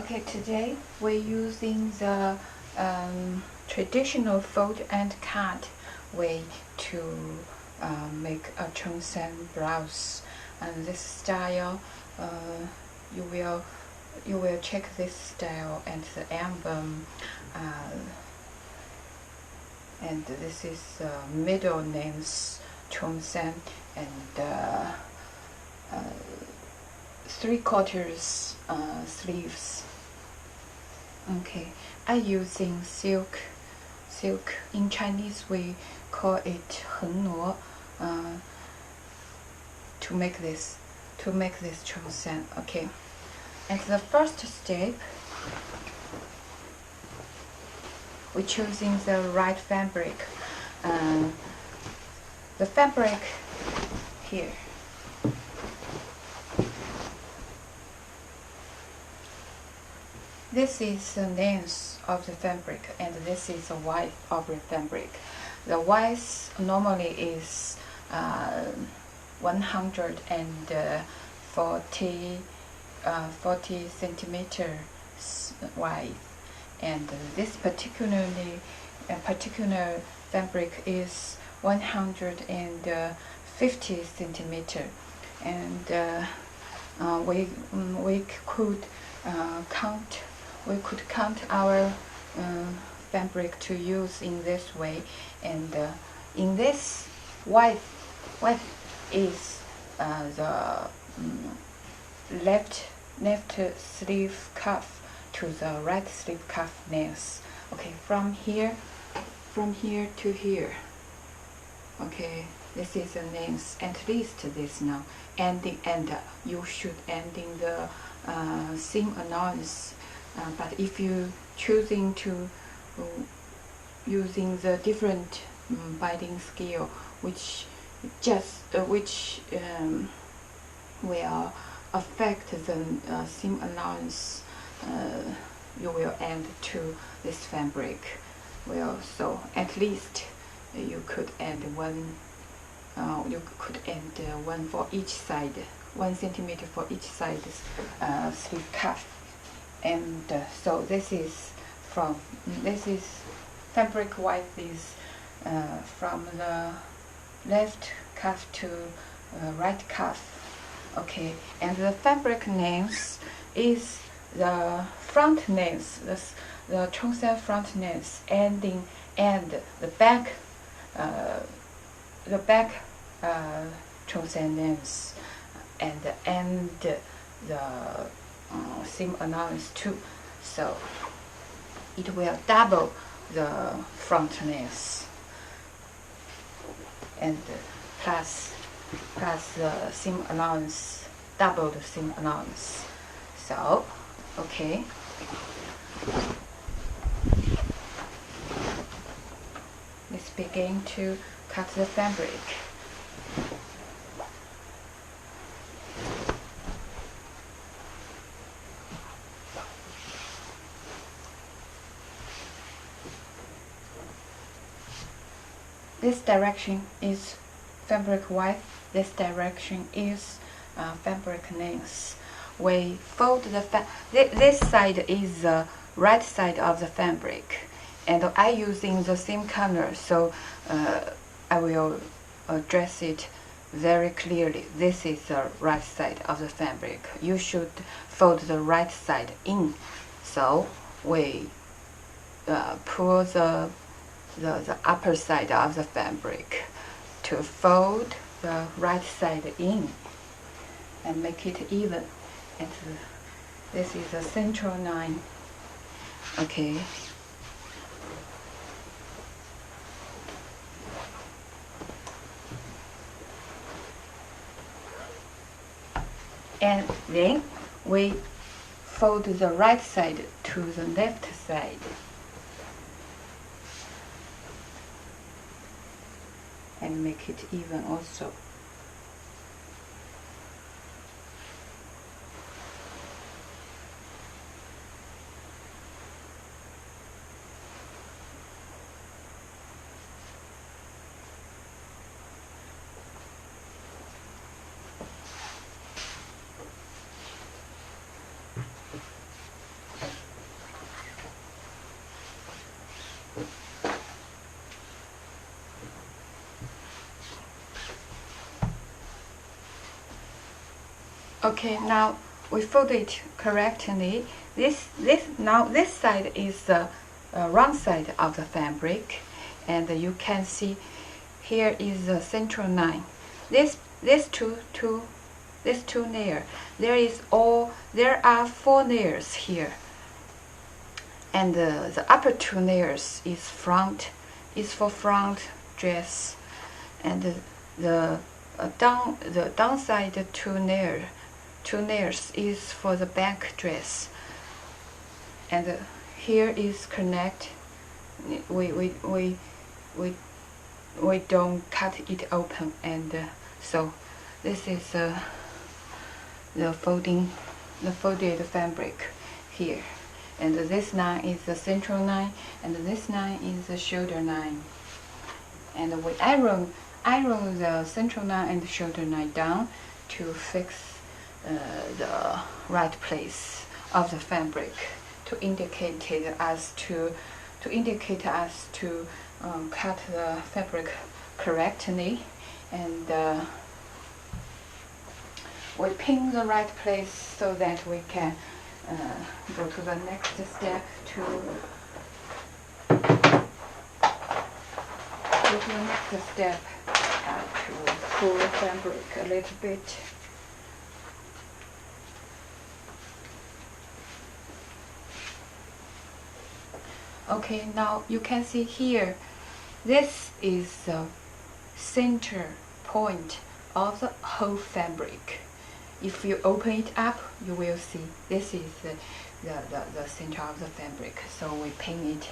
Okay, today we're using the traditional fold and cut way to make a cheongsam blouse. And this style, you will check this style and the album. And this is middle names cheongsam and 3/4 sleeves. Okay, I'm using silk. In Chinese we call it 横挪 to make this cheongsam. Okay, and the first step, we're choosing the right fabric. The fabric here. This is the length of the fabric, and this is the width of the fabric. The width normally is 140 centimeters wide, and this particular fabric is 150 centimeters, and we could count our fabric to use in this way, and in this width is the left sleeve cuff to the right sleeve cuff length. Okay, from here to here. Okay, this is the length, at least this now. And you should ending the seam allowance. But if you choosing to using the different binding scale, which will affect the seam allowance, you will add to this fabric. Well, so at least you could add one. You could add one for each side, 1 centimeter for each side sleeve cuff. And so this is fabric width is from the left cuff to right cuff. Okay, and the fabric length is the front length, the cheongsam front length, and the back cheongsam length, and the seam allowance too. So it will double the front length, and plus the seam allowance, double the seam allowance. So okay, let's begin to cut the fabric. This direction is fabric width, this direction is fabric length. We fold this side is the right side of the fabric, and I using the same color, so I will address it very clearly. This is the right side of the fabric. You should fold the right side in. So we pull the upper side of the fabric to fold the right side in and make it even. And this is the central line. Okay. And then we fold the right side to the left side. And make it even also. Okay, now we fold it correctly. This side is the wrong side of the fabric, and you can see here is the central line. These two layers. There are 4 layers here, and the upper 2 layers is for front dress, and the downside 2 layers is for the back dress, and here is connect. We don't cut it open, and so this is the folded fabric here, and this line is the central line, and this line is the shoulder line, and we iron the central line and the shoulder line down to fix the right place of the fabric, to indicate us to cut the fabric correctly, and we pin the right place so that we can go to the next step to pull the fabric a little bit. Okay, now you can see here, this is the center point of the whole fabric. If you open it up, you will see this is the center of the fabric. So we pin it.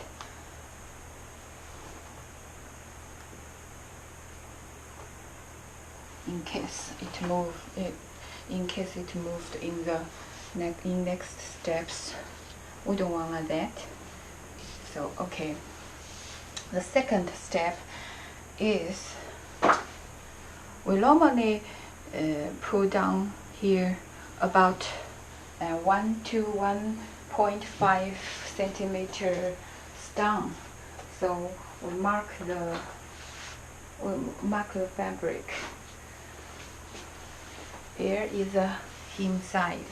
In case it moved in the next steps, we don't want like that. So okay, the second step is we normally pull down here about 1 to 1.5 centimeters down. So we mark the fabric. Here is the hem side.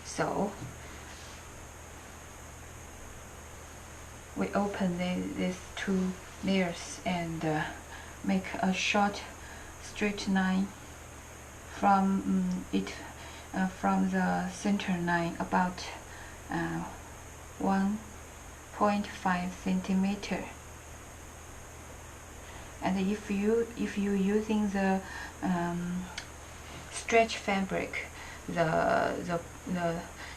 So we open these 2 layers and make a short straight line from from the center line about 1.5 centimeter. And if you using the stretch fabric,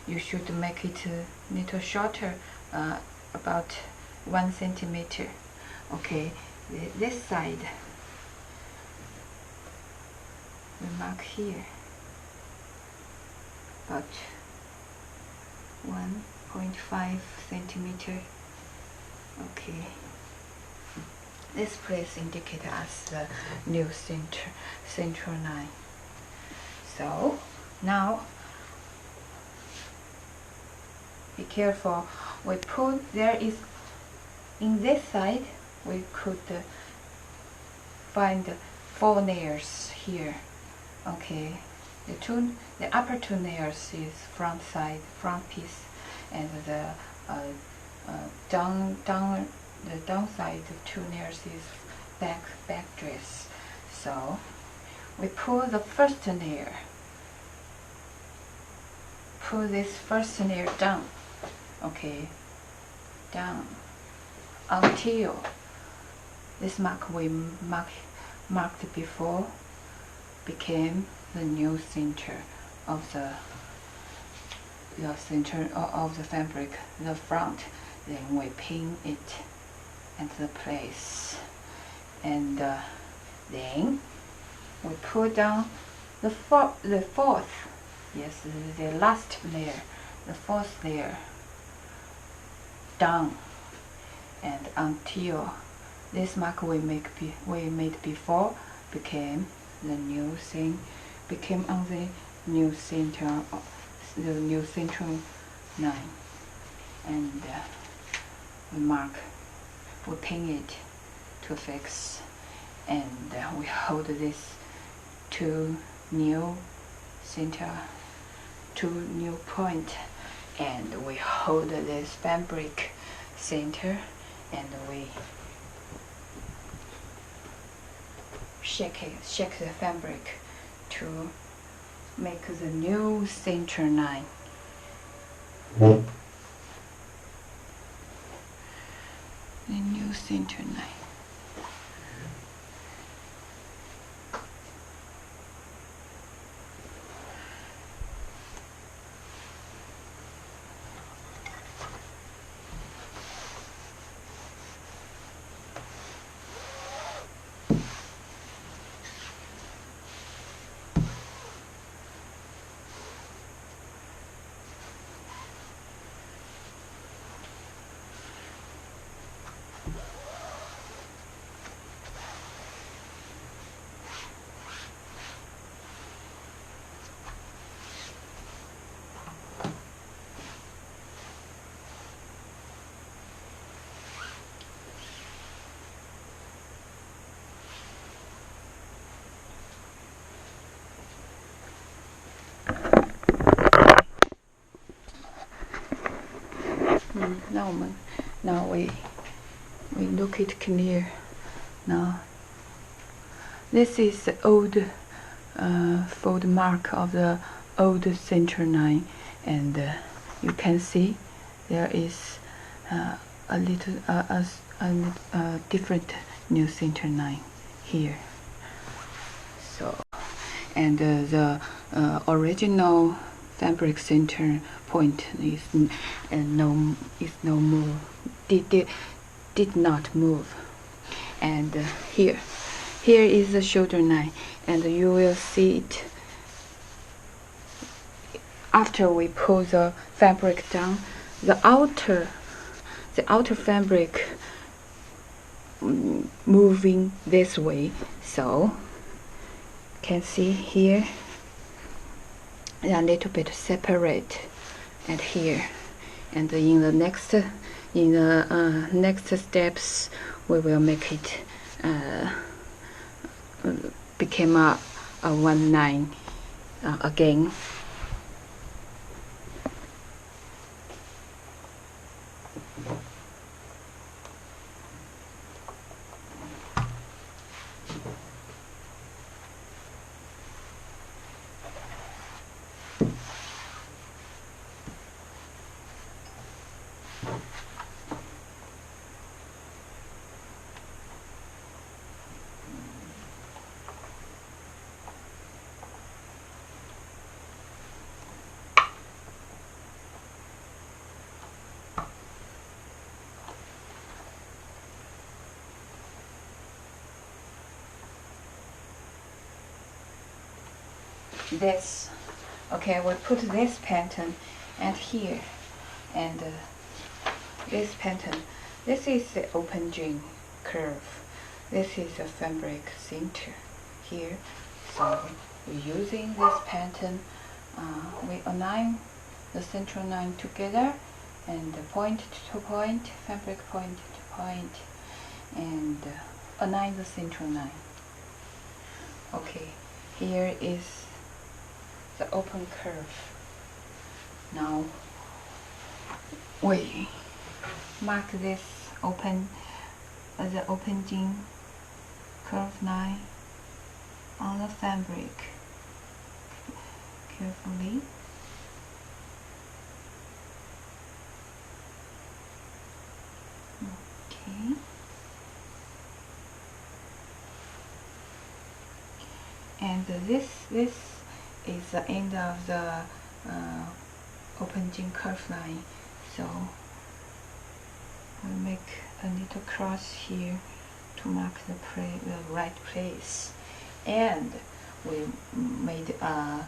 you should make it a little shorter, about 1 centimeter. Okay, this side we mark here about 1.5 centimeter. Okay, this place indicates us the new central line. So now be careful. We put there is in this side we could find 4 layers here. Okay, the upper 2 layers is front piece, and the downside of 2 layers is back dress. So we pull the first layer. Pull this first layer down. Okay, down until this mark we marked before became the new center of the center of the fabric, the front. Then we pin it at the place, and then we pull down the fourth, yes, the last layer, the 4th layer down, and until this mark we made before became the new thing, became on the new center, the new central line, and we pin it to fix, and we hold this 2 new center two new point, and we hold this fabric center, and we shake the fabric to make the new center line. The new center line. Now we look it clear. Now this is the old fold mark of the old center line, and you can see there is a little different new center line here. So, and the original fabric center point is no more, did not move. And here is the shoulder line, and you will see it after we pull the fabric down. The outer fabric moving this way, so can see here a little bit separate, and here, and in the next steps we will make it become a one line again. This, okay, we put this pattern and here, and this pattern. This is the open jean curve. This is the fabric center here. So we're using this pattern. We align the central line together, and point to point, fabric point to point, and align the central line. Okay, here is the open curve. Now we mark this the open jean curve line on the fabric carefully. Okay. And this is the end of the open jean curve line. So we make a little cross here to mark the right place, and we made a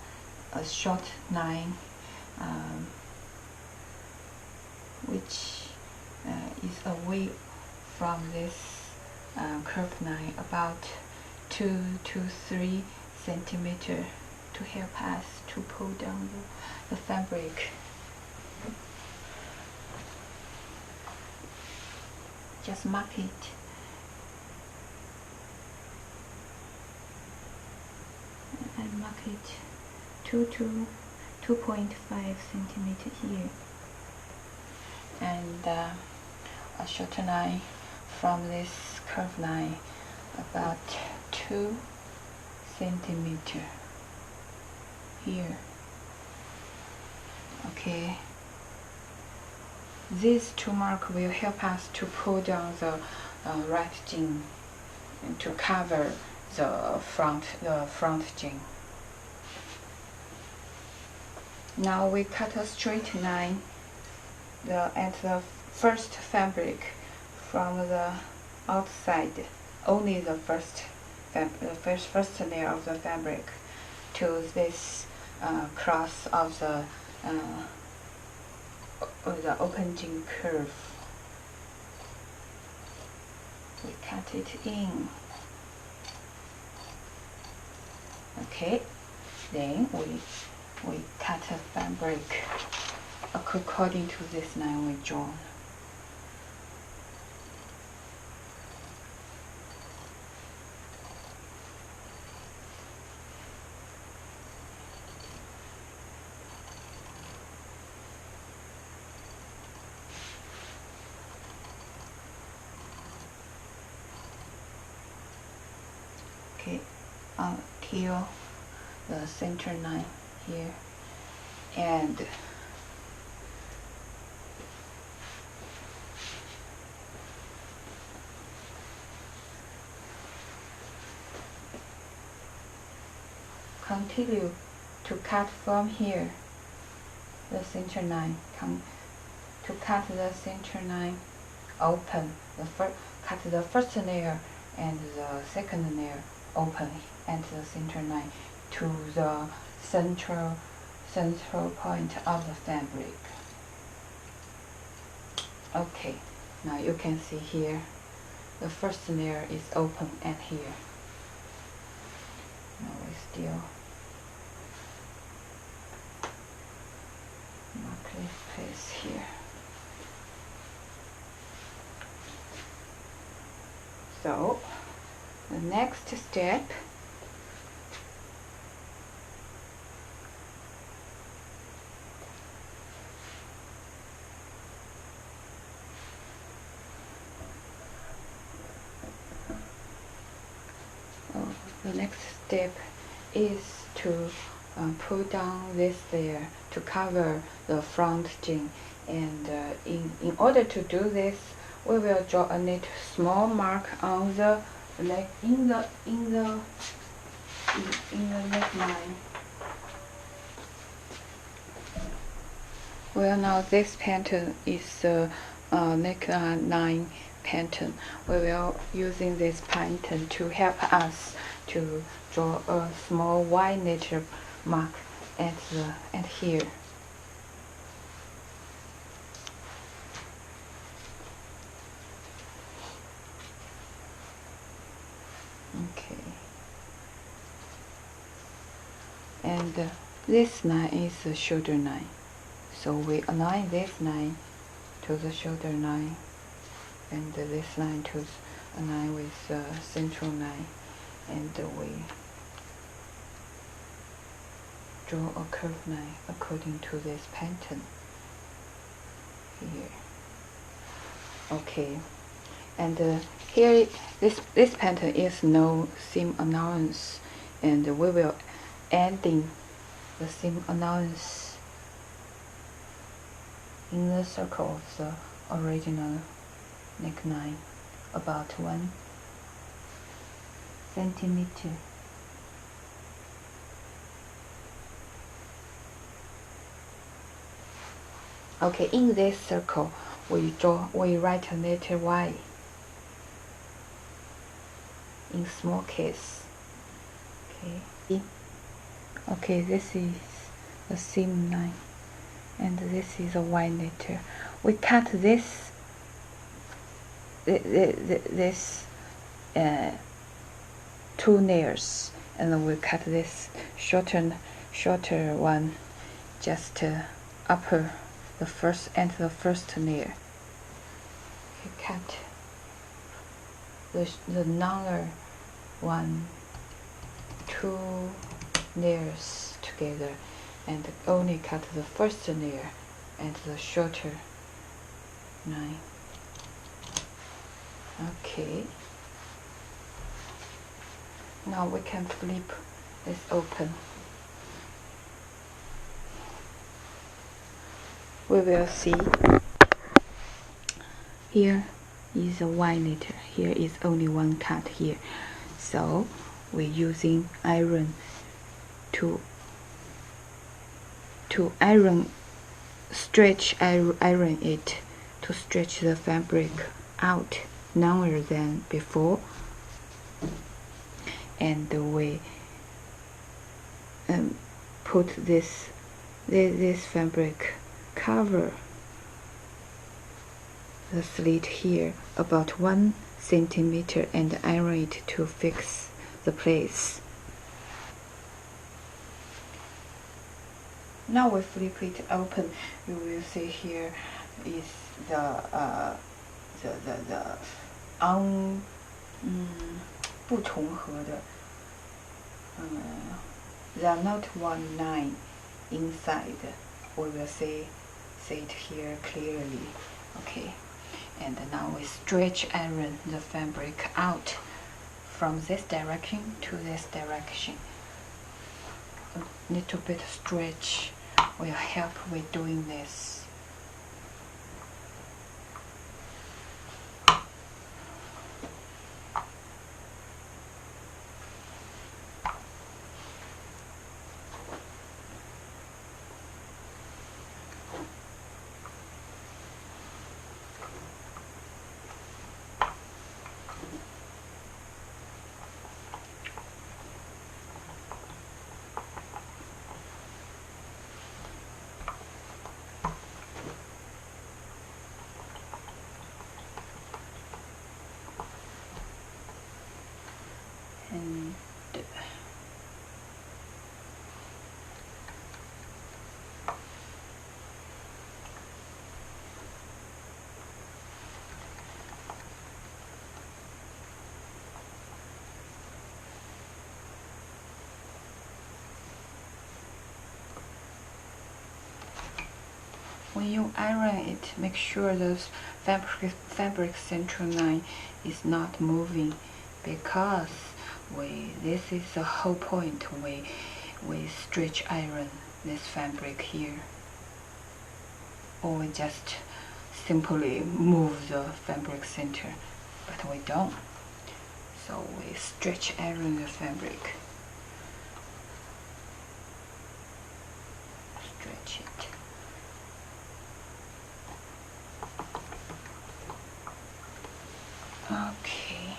short line which is away from this curve line about 2 to 3 centimeter to help us to pull down the fabric. Just mark it. And mark it 2 to 2.5 centimeter here, and a shorter line from this curved line about 2 centimeter here. Okay, these two marks will help us to pull down the right jean and to cover the front jean. Now we cut a straight line at the first fabric from the outside, only the first layer of the fabric, to this cross of the open jean curve. We cut it in. Okay, then we cut a fabric according to this line we draw. Okay, until the center line here, and continue to cut from here, the center line. To cut the center line open, cut the first layer and the second layer open at the center line to the central point of the fabric. Okay, now you can see here the first layer is open at here. Now we still mark this place here. So the next step is to pull down this layer to cover the front jean, and in order to do this, we will draw a little small mark on the leg in the neckline. Well, now this pattern is the neckline pattern. We will using this pattern to help us to draw a small white nature mark at here. Okay, and this line is the shoulder line, so we align this line to the shoulder line, and this line to align with the central line, and we draw a curved line according to this pattern here. Okay, and here this pattern is no seam allowance, and we will adding the seam allowance in the circle of the original neckline, about 1 centimeter. Okay, in this circle we write a letter Y in small case. Okay, this is the seam line, and this is a Y letter. We cut this two layers, and then we cut this shorter one just upper the first layer. You cut the longer one, 2 layers together, and only cut the first layer and the shorter line. Okay, now we can flip this open. We will see here is a 1 liter, here is only one cut here, so we're using iron to iron it to stretch the fabric out longer than before, and we put this fabric cover the slit here about 1 centimeter and iron it to fix the place. Now we flip it open. You will see here is the不重合的they are not one line inside. We will see it here clearly. Okay, and now we stretch iron the fabric out from this direction to this direction. A little bit stretch will help with doing this. And when you iron it, make sure the fabric central line is not moving, because this is the whole point we stretch iron this fabric here, or we just simply move the fabric center, but we don't, so we stretch iron the fabric, stretch it. Okay.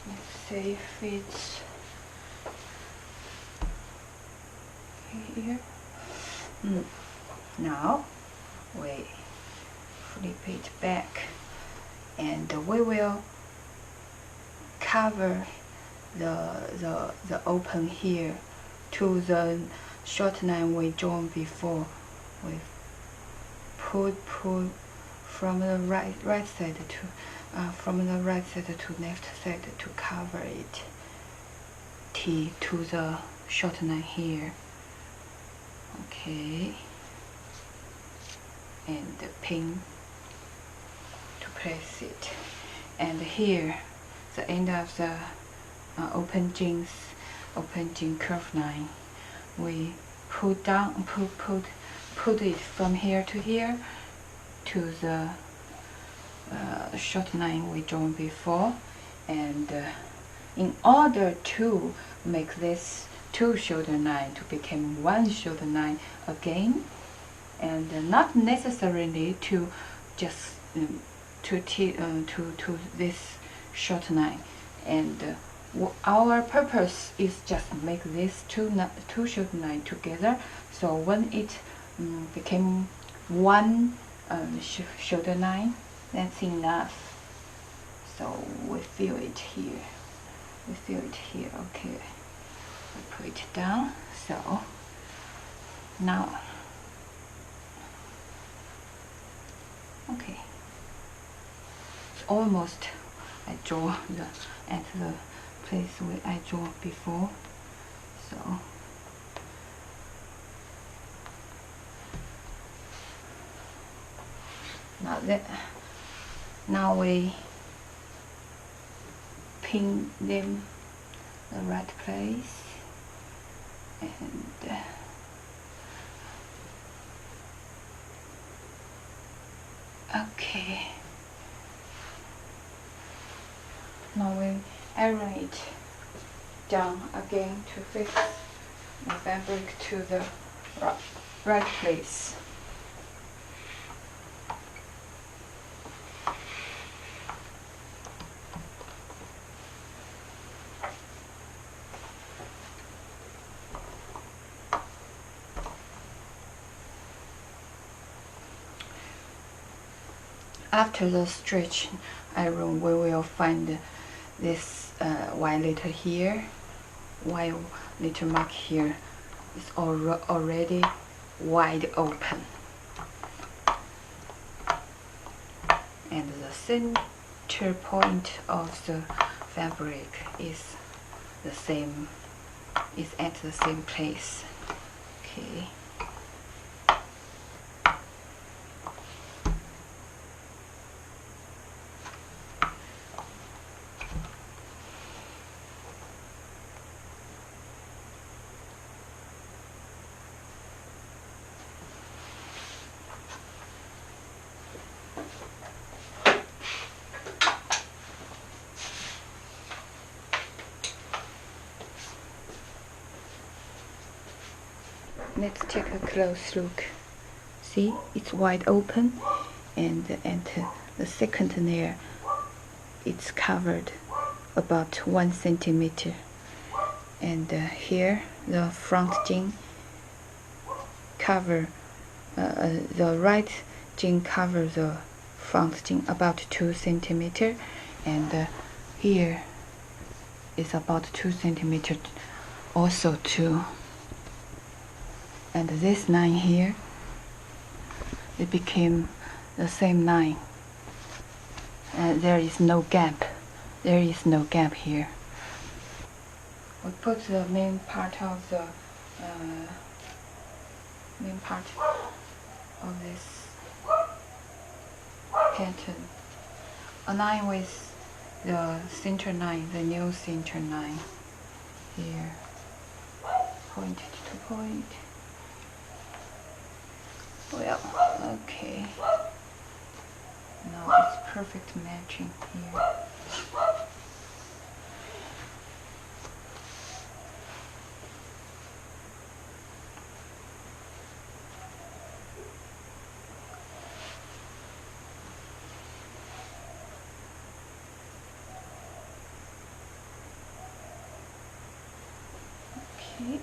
Let's see if it's here. Now we flip it back, and we will cover the open here to the short line we drawn before. We pull from the right side to from the right side to left side to cover it to the short line here. Okay, and pin to place it, and here the end of the open jean curve line, we put it from here to here to the short line we drawn before, and in order to make this two shoulder line to become one shoulder line again, and not necessarily to just to this short line, and our purpose is just make this two shoulder line together, so when it became one shoulder line, that's enough. So we fill it here. Okay, we put it down. So now, okay, it's almost. I draw at the place where I drew before. So now we pin them the right place, and okay, now we iron it down again to fix the fabric to the right place. After the stretch iron, we will find this white letter here, white letter mark here is already wide open, and the center point of the fabric is at the same place. Okay. Let's take a close look. See, it's wide open, and the second layer, it's covered about 1 centimeter. And here, the front jean cover, the right jean cover the front jean about 2 centimeter, and here is about 2 centimeter also too. And this line here, it became the same line. There is no gap. There is no gap here. We put the main part of the this pattern, align with the center line, the new center line here, point to point. Well, okay. Now it's perfect matching here. Okay.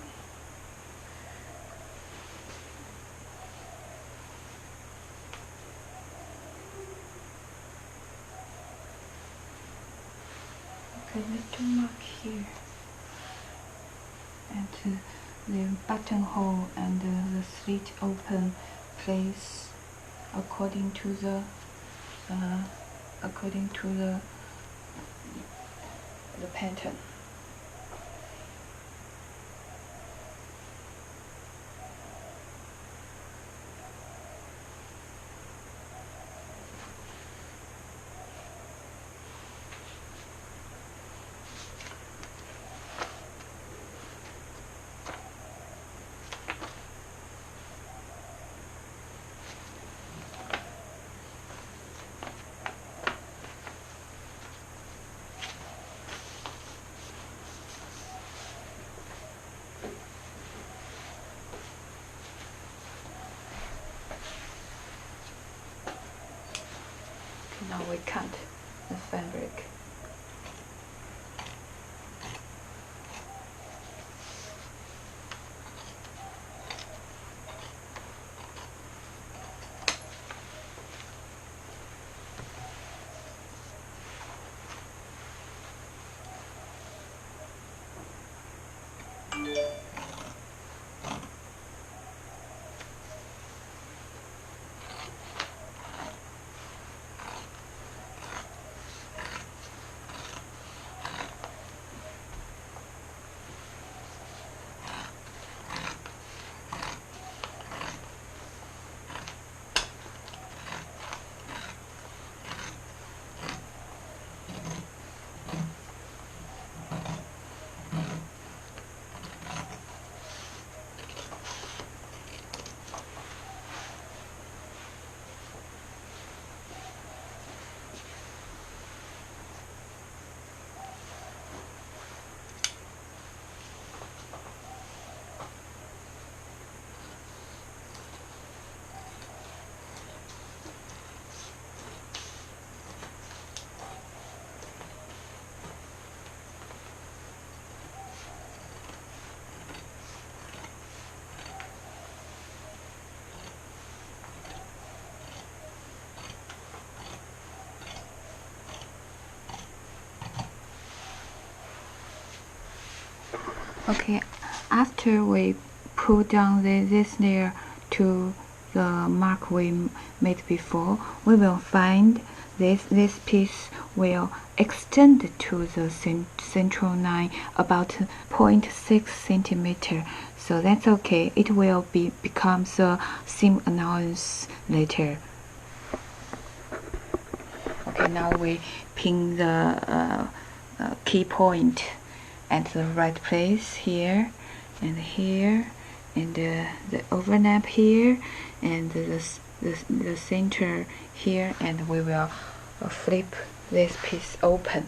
Okay, little mark here, and the buttonhole and the slit open place according to the pattern. Now we cut the fabric. Okay, after we put down this layer to the mark we made before, we will find this piece will extend to the central line about 0.6 centimeter. So that's okay. It will become the seam allowance later. Okay, now we pin the key point at the right place here and here, and the overlap here, and the center here, and we will flip this piece open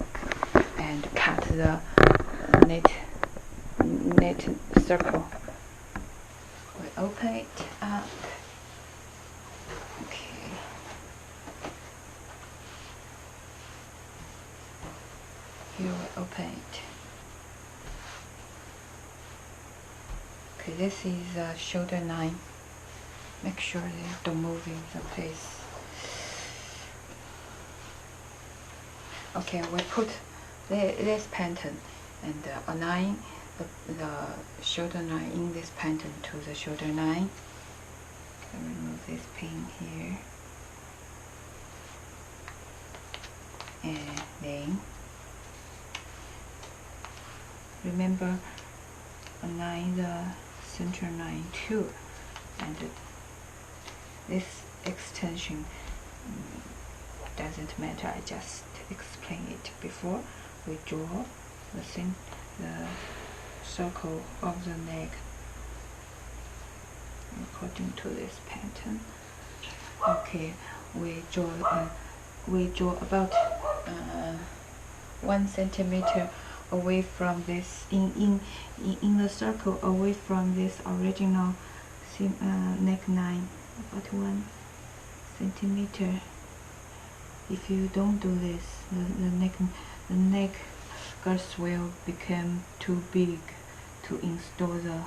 and cut the net circle. We open it up. Okay. Here we open it. Okay, this is a shoulder line. Make sure they don't move in the place. Okay, we put this pattern and align the shoulder line in this pattern to the shoulder line. Okay, remove this pin here. And then remember align the center line too, and this extension doesn't matter. I just explained it before. We draw the circle of the neck according to this pattern. Okay, we draw about 1 centimeter away from this in the circle, away from this original neckline, about 1 centimeter. If you don't do this, the neck girth will become too big to install the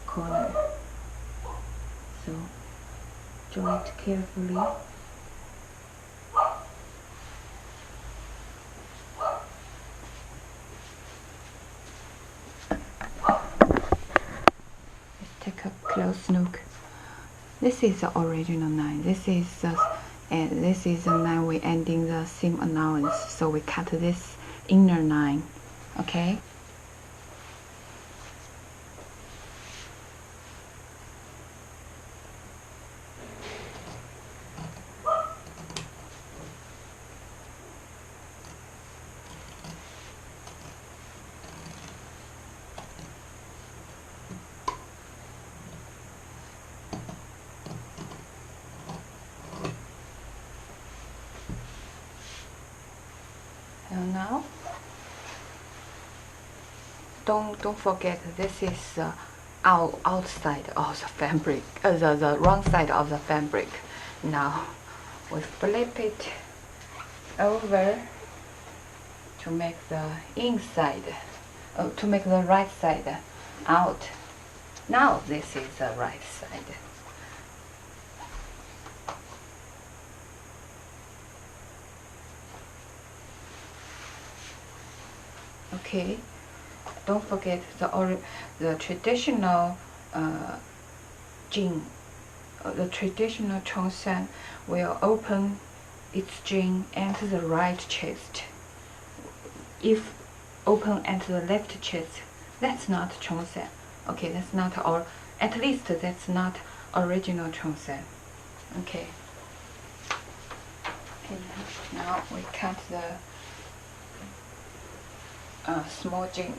collar. So draw it carefully. Take a close look. This is the original line. This is the line we ending the seam allowance. So we cut this inner line. Okay. And now, don't forget, this is the outside of the fabric, the wrong side of the fabric. Now we flip it over to make the inside, to make the right side out. Now this is the right side. Okay, don't forget the traditional jean. The traditional cheongsam will open its jean at the right chest. If open at the left chest, that's not cheongsam. Okay, that's not, or at least that's not original cheongsam. Okay. Okay, now we cut the small jean.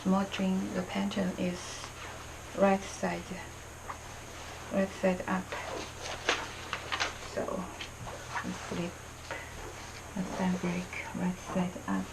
Small jean, the pattern is right side up. So we flip the fabric right side up.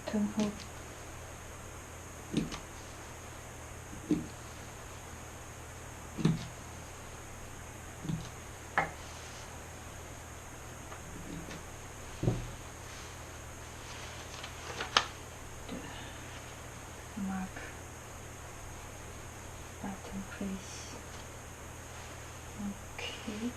button hook. The mark button place. Okay.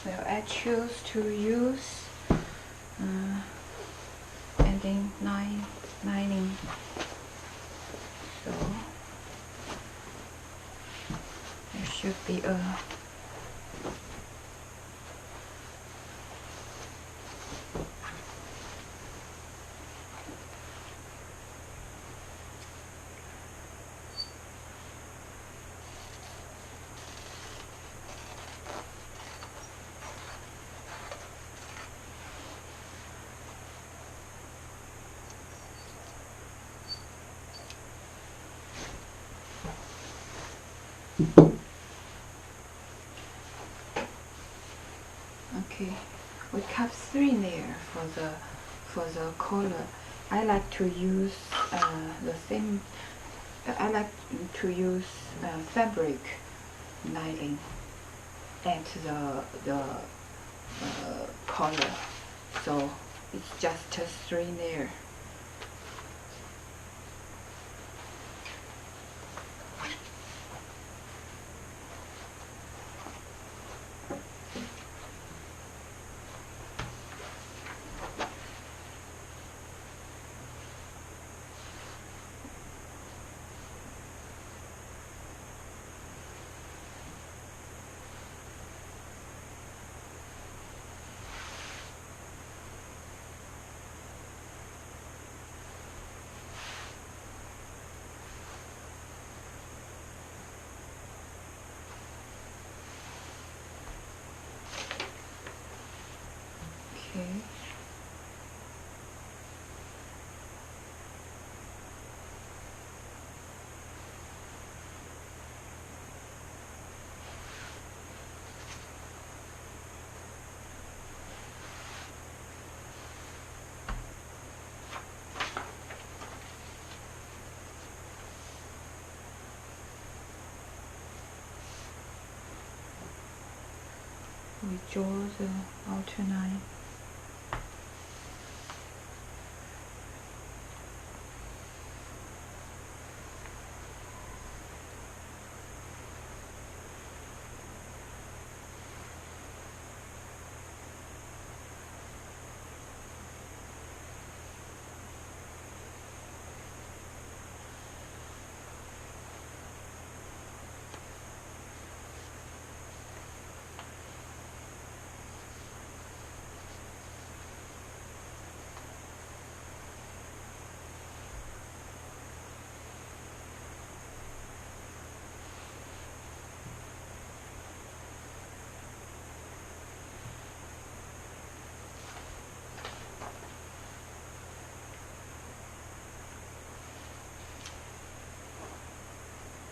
Well, I choose to use ending lining. So there should be a okay. We cut 3 layers for the collar. I like to use the same. I like to use fabric lining at the collar, so it's just 3 layers. Okay. We draw the outline.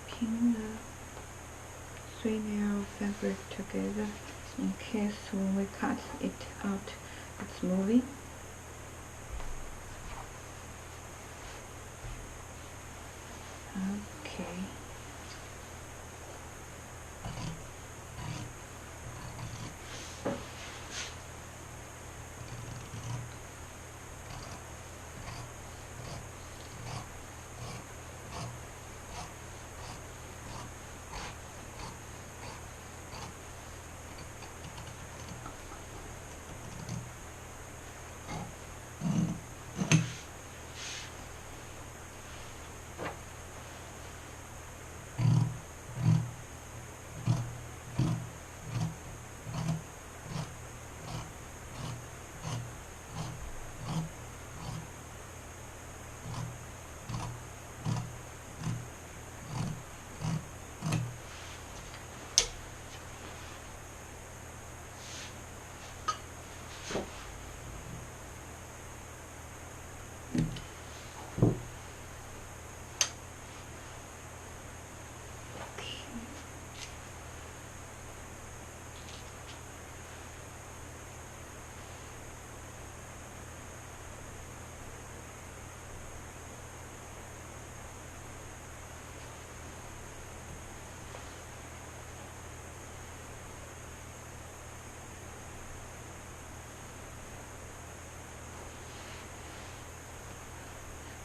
Pin the 3 layers of fabric together in case when we cut it out it's moving. Okay.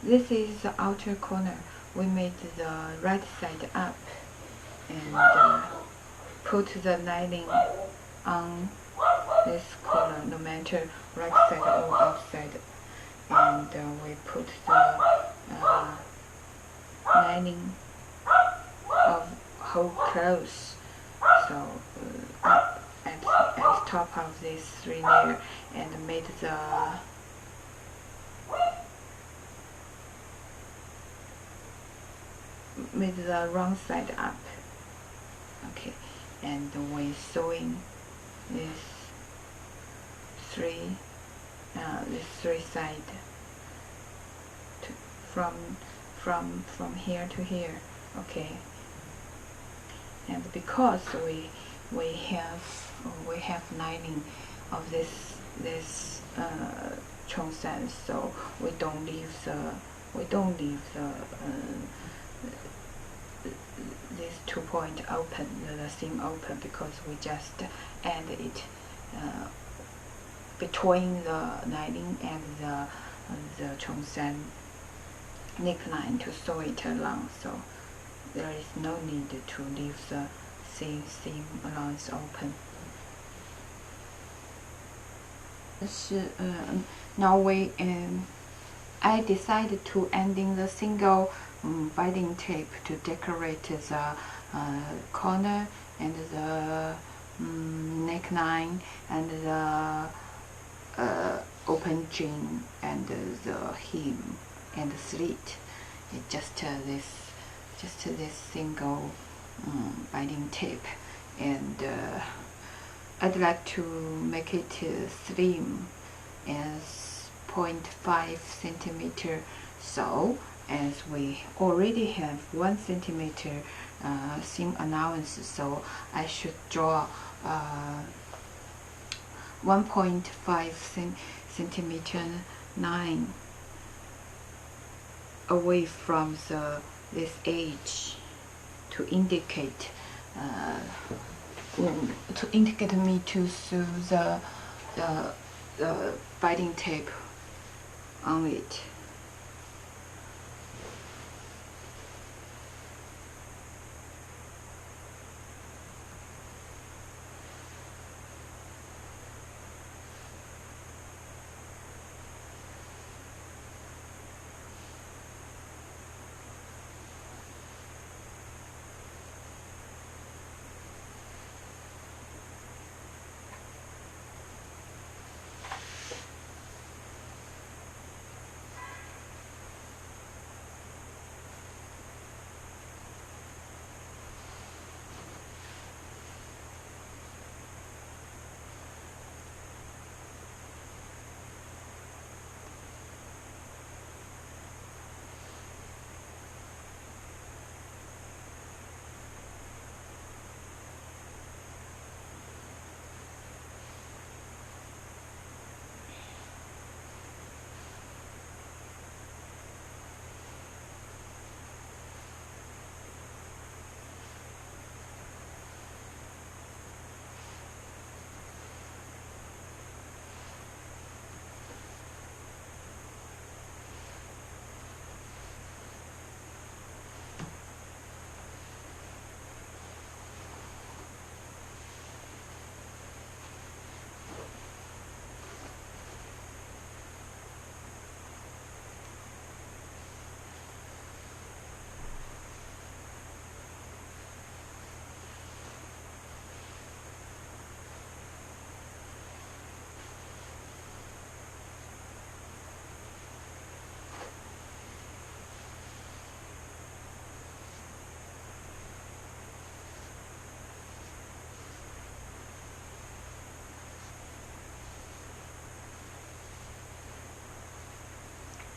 this is the outer corner. We made the right side up and put the lining on this corner, no matter right side or outside, and we put the lining of whole clothes. So up at top of this 3 layer and made the wrong side up. Okay, and we sewing this three side from here to here. Okay, and because we have lining of this cheongsam, so we don't leave the this 2 point open, the seam open, because we just add it between the lining and the cheongsam neckline to sew it along. So there is no need to leave the seam allowance open. Now I decided to ending the single binding tape to decorate the corner and the neckline and the open jean and the hem and the slit. It's just this single binding tape, and I'd like to make it slim as 0.5 centimeter. So as we already have 1 centimeter seam allowance, so I should draw 1.5 centimeter line away from this edge to indicate me to sew the binding tape on it.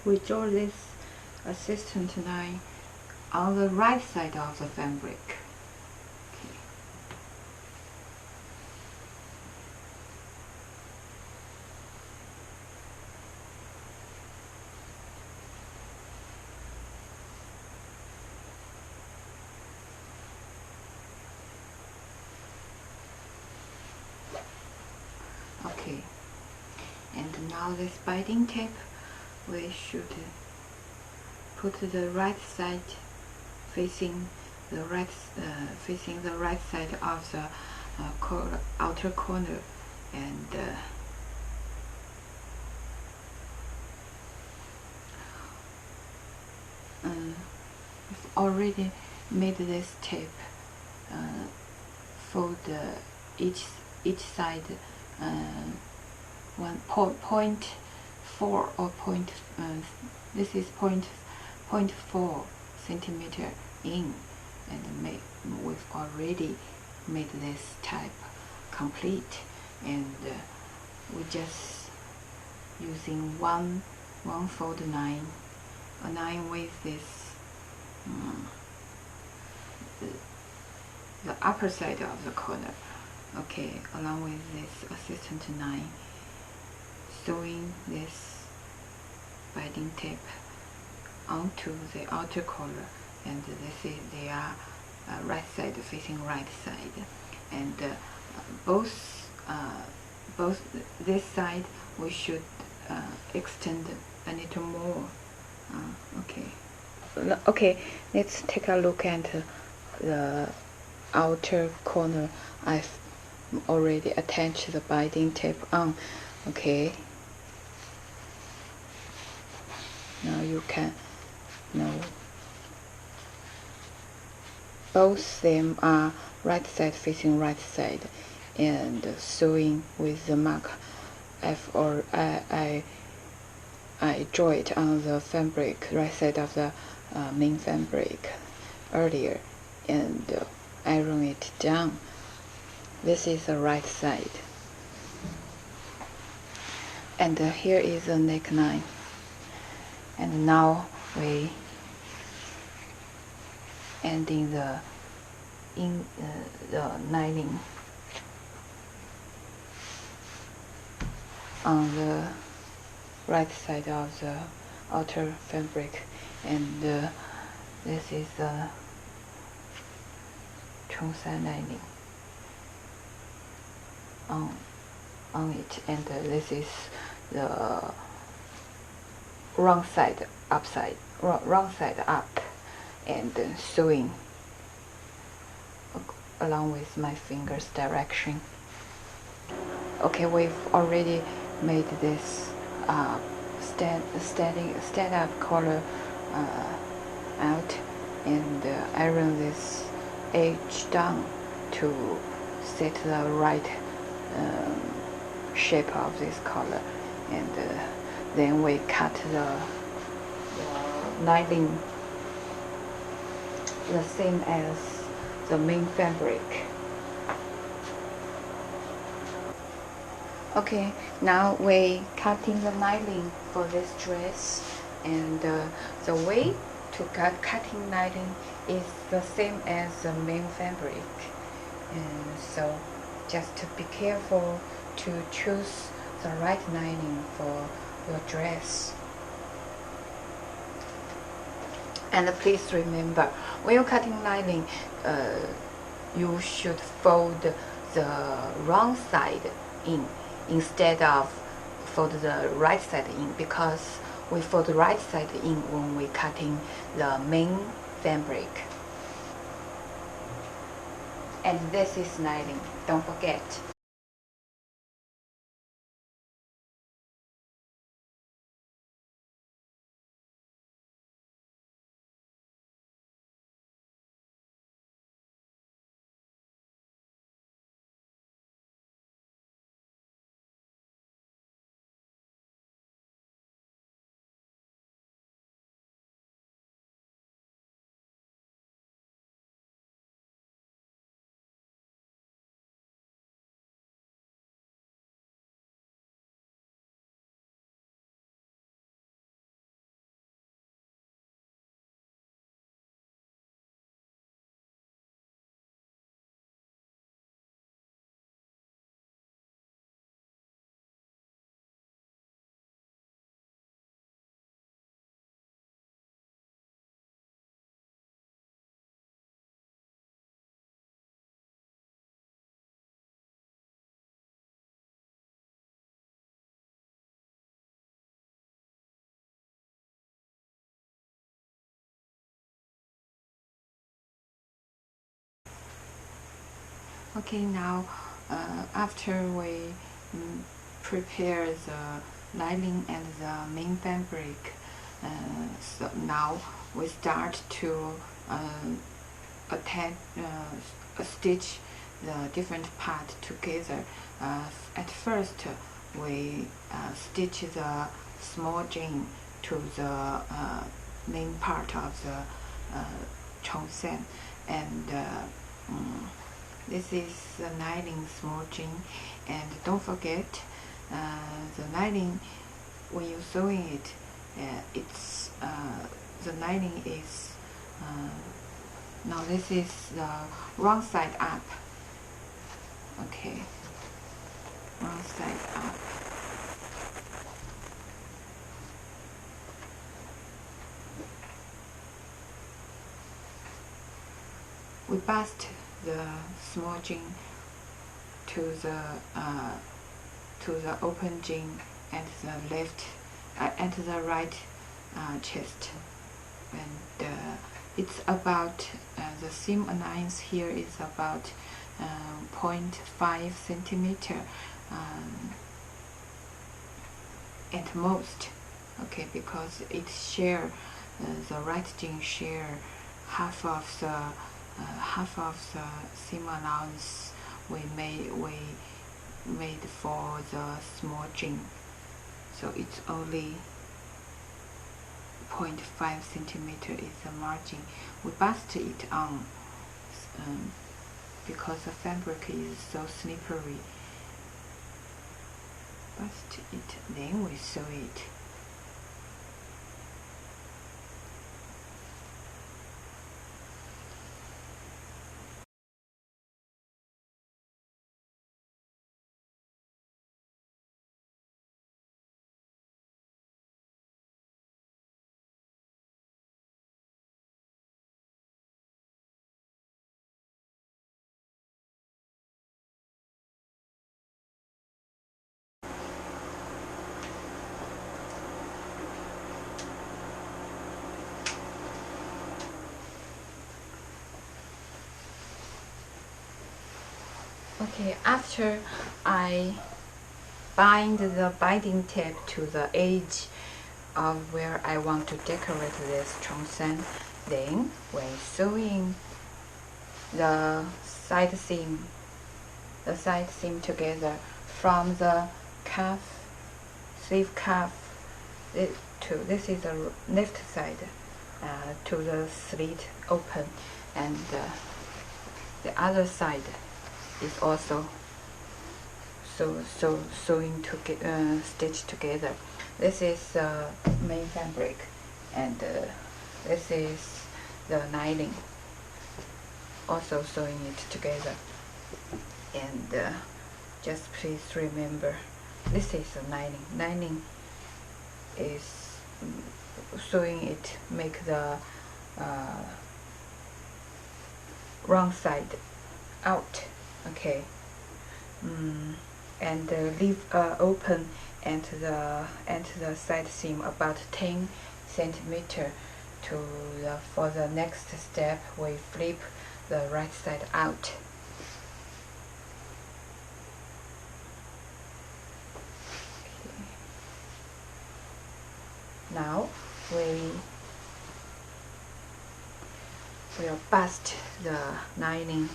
We draw this assistant line on the right side of the fabric. Okay, and now this binding tape we should put the right side facing the right side of the outer corner, and we've already made this tape for the each side 1.4 or this is 0.4 centimeter in, and we've already made this type complete, and we just using one fold 9, a 9 with this the upper side of the corner, okay, along with this assistant 9, sewing this binding tape onto the outer corner, and this is they are right side facing right side, and both this side we should extend a little more. Okay, let's take a look at the outer corner. I've already attached the binding tape on. Okay, now you can know both them are right side facing right side, and sewing with the mark I draw it on the fabric, right side of the main fabric earlier, and iron it down. This is the right side, and here is the neckline, and now we ending the lining on the right side of the outer fabric, and this is the cheongsam lining on it, and this is the wrong side up, and sewing along with my fingers direction. Okay, we've already made this stand up collar out, and iron this edge down to set the right shape of this collar, and then we cut the lining the same as the main fabric. Okay, now we cutting the lining for this dress, and the way to cutting lining is the same as the main fabric, and so just to be careful to choose the right lining for your dress. And please remember, when you're cutting lining, you should fold the wrong side in instead of fold the right side in, because we fold the right side in when we're cutting the main fabric. And this is lining, don't forget. Okay, now after we prepare the lining and the main fabric, so now we start to stitch the different part together. At first, we stitch the small chain to the main part of the cheongsam, and this is the lining small chain. And don't forget the lining when you're sewing it. The lining is now this is the wrong side up. Okay, wrong side up. We bust the small chain to the open chain at the left at the right chest, and it's about the seam allowance here is about 0.5 centimeter at most. Okay, because it share the right chain share half of the seam allowance we made for the small chain, so it's only 0.5 centimeter is the margin. We bust it on because the fabric is so slippery. Bust it, then we sew it. Okay, after I bind the binding tape to the edge of where I want to decorate this cheongsam, then when sewing the side seam together from the sleeve cuff this is the left side to the slit open, and the other side is also stitched together. This is the main fabric, and this is the lining, also sewing it together. And just please remember, this is the lining. Lining is sewing it make the wrong side out. Okay, and leave open and the side seam about 10 centimeter for the next step. We flip the right side out. Okay. Now we will bust the lining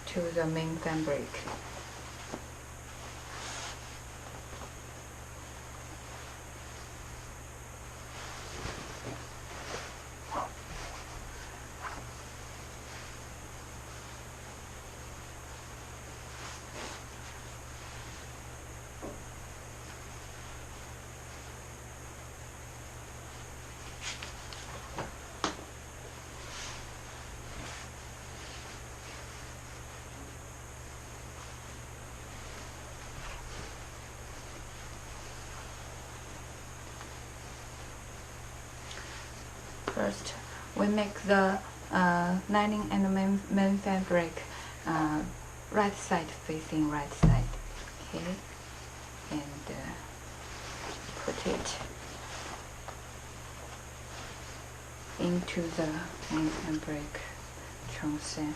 to the main fabric. First, we make the lining and the main fabric right side facing right side. Okay, and put it into the main fabric. cheongsam.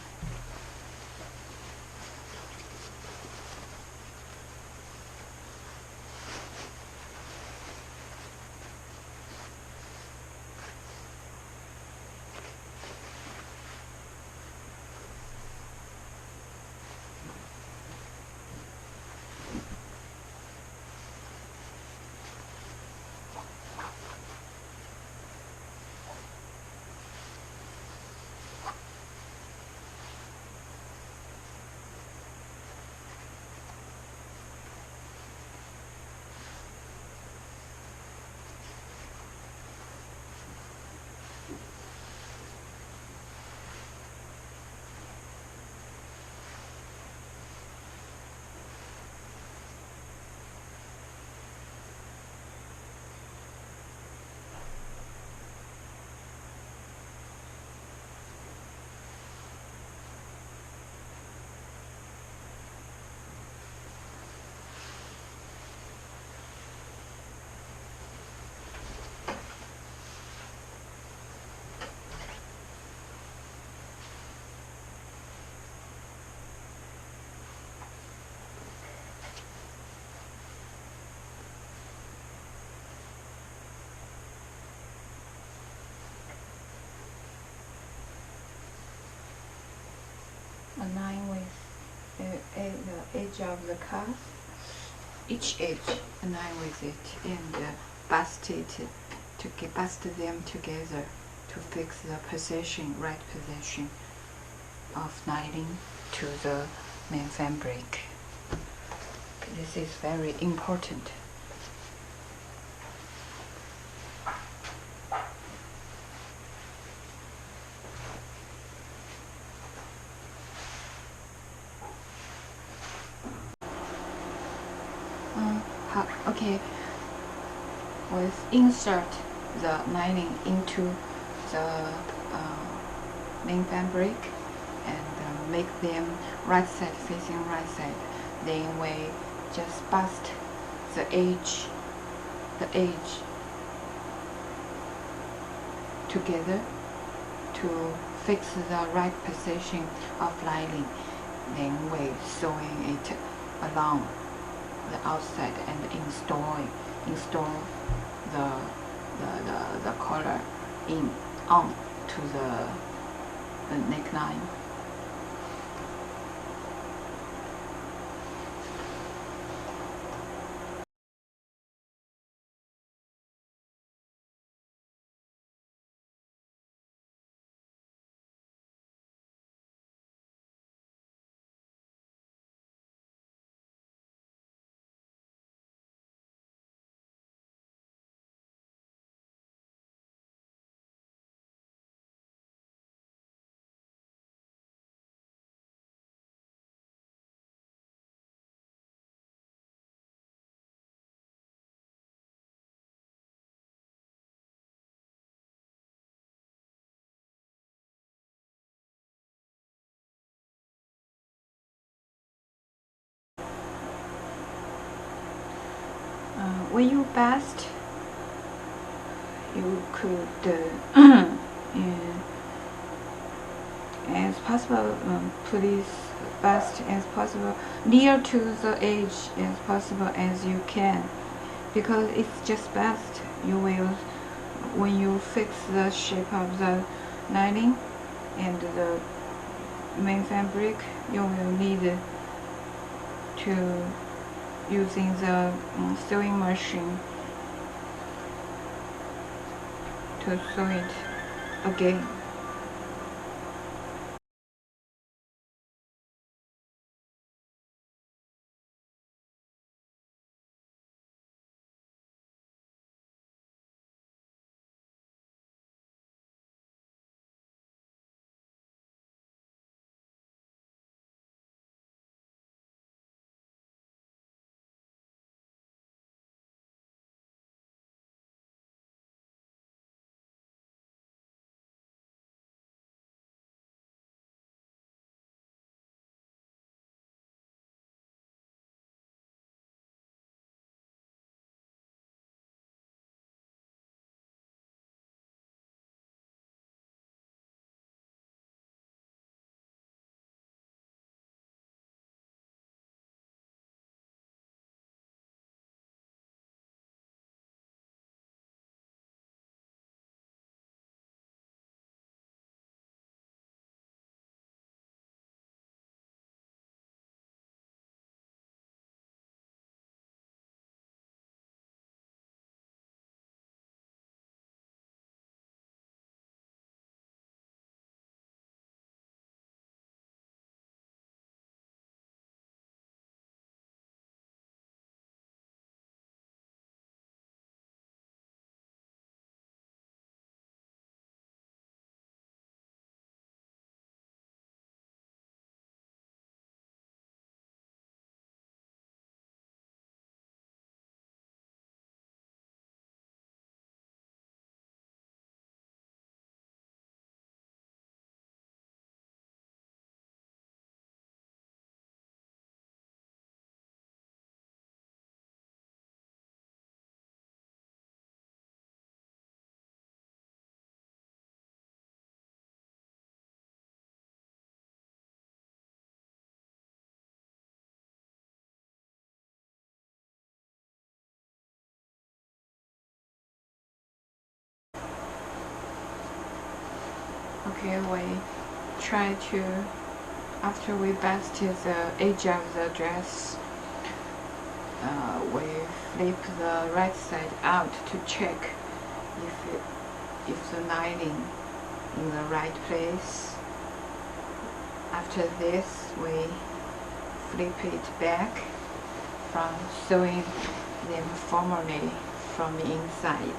Align with the edge of the cuff. Each edge align with it and bust them together to fix the right position of lining to the main fabric. This is very important. Okay, we'll insert the lining into the main fabric and make them right side facing right side. Then we just bust the edge together to fix the right position of lining. Then we sewing it along the outside and install the collar on to the neckline. When you bust, you could as possible please bust as possible near to the edge as possible as you can, because it's just bust. You will, when you fix the shape of the lining and the main fabric, you will need to using the sewing machine to sew it again. Okay, we try to, after we basted the edge of the dress, we flip the right side out to check if the lining in the right place. After this, we flip it back from sewing them formally from the inside.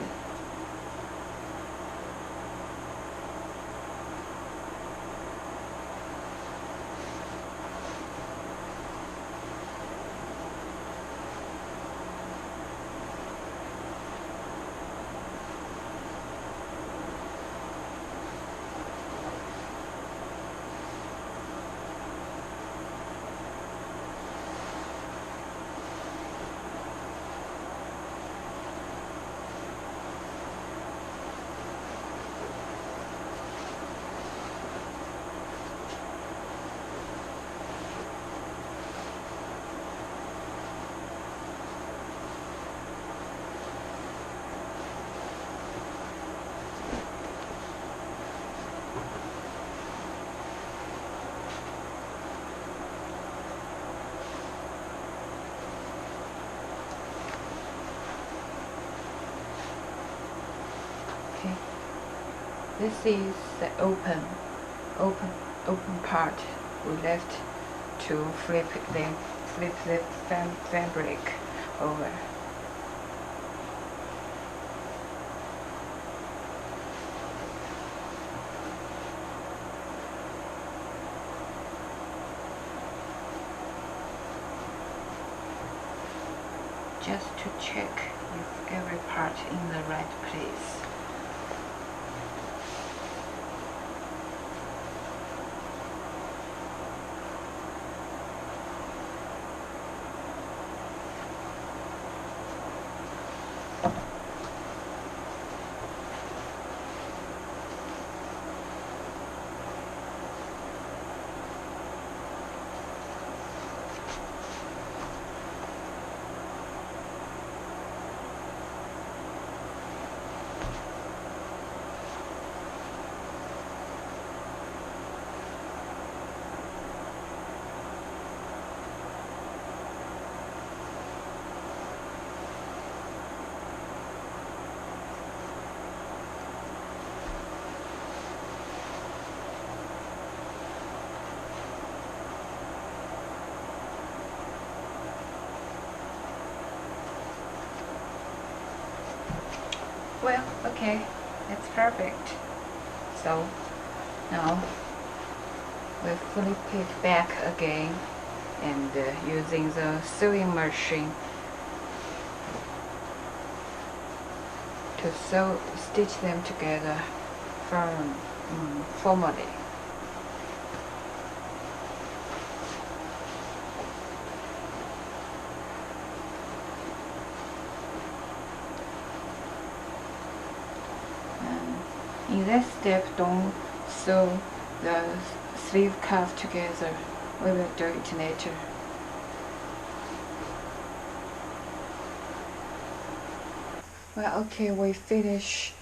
Okay, this is the open part we left to flip the fabric over. Just to check if every part in the right place. Well, okay, that's perfect. So now we flip it back again and using the sewing machine to stitch them together formally. In that step, don't sew the sleeve cuff together. We will do it later. Well, okay, we finish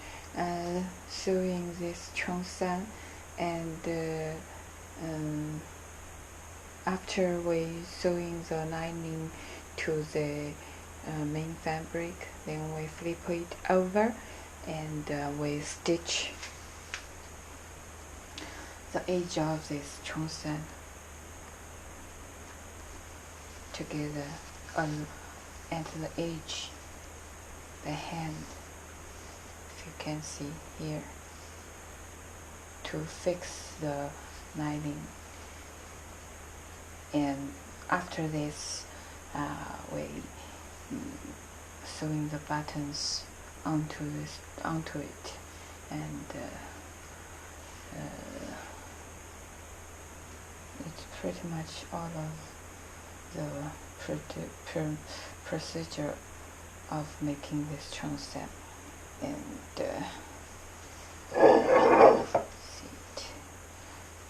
sewing this cheongsam, and after we sewing the lining to the main fabric, then we flip it over and we stitch the edge of this cheongsam together at the edge, the hand, if you can see here, to fix the lining. And after this, we sewing the buttons onto it, and it's pretty much all of the procedure of making this cheongsam. And see it.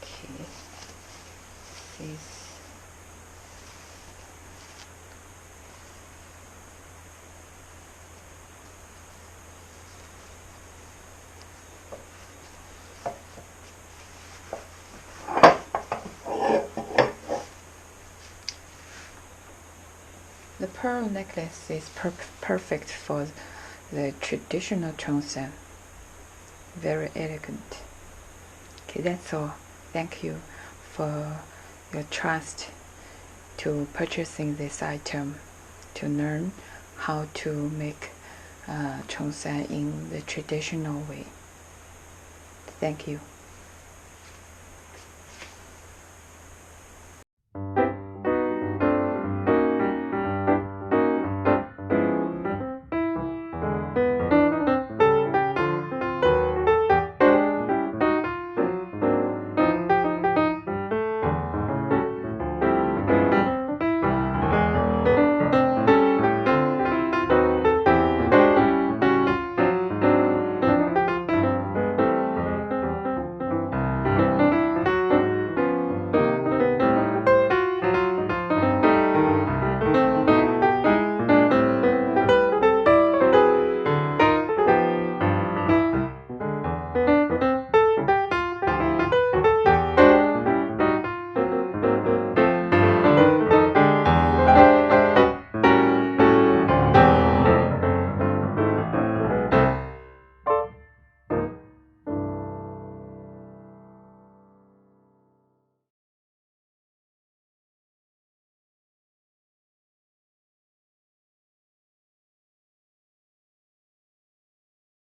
Okay, this. pearl necklace is perfect for the traditional cheongsam. Very elegant. Okay, that's all. Thank you for your trust to purchasing this item to learn how to make cheongsam in the traditional way. Thank you.